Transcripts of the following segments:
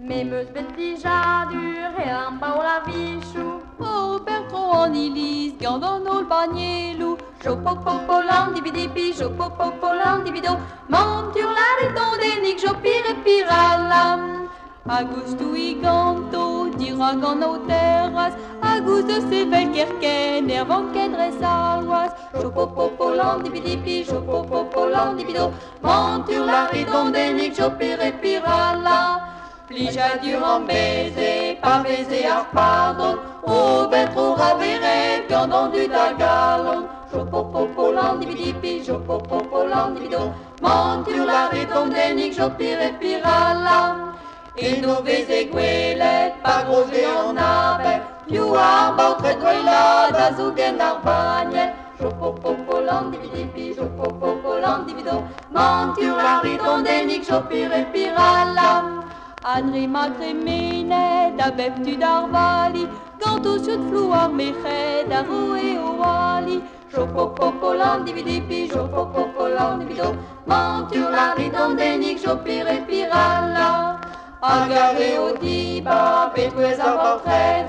Mais meus petit jadur et un paula vichou. Oh, Bertrand en Ilise, gardons le panier loup. Chopopopolam dibidibi, chopopopolam dibido. Monture la redondénique, jopire et piralam. Augusto y ganto, diragan nos terras. Augusto se velkerken, nervant kedresawas. Chopopopolam dibidibi, chopopopolam dibido. Monture la redondénique, jopire et piralam. Plija durant baiser, pas baiser à pardon. Oh, ben trop ravéré, viandon du tagalon. Chopopopolam dibidibi, chopopopolam dibido. Monture la redondénique, jopire piralam. Et nos vézéguelet, pas gros géant navet. Più arba, très douella, d'azugen d'arbagnet. Chopopopolam dibidibi, chopopopolam dibido. Monture la redondénique, jopire piralam. Adrima cremene, da beftu d'arvali, ganto sud flouar meche, da roe oali. Chopopopolam dibidibi, chopopopolam dibido. Monture la redondénique, jopire pirala. Agarré au diba, petouez à portrait,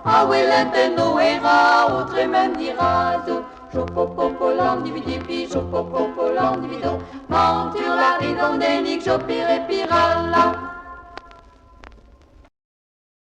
a willente noera, autre même dirazo. Chopopopolam dibidibi, chopopopolam dibido. Monture la redondénique, jopire pirala.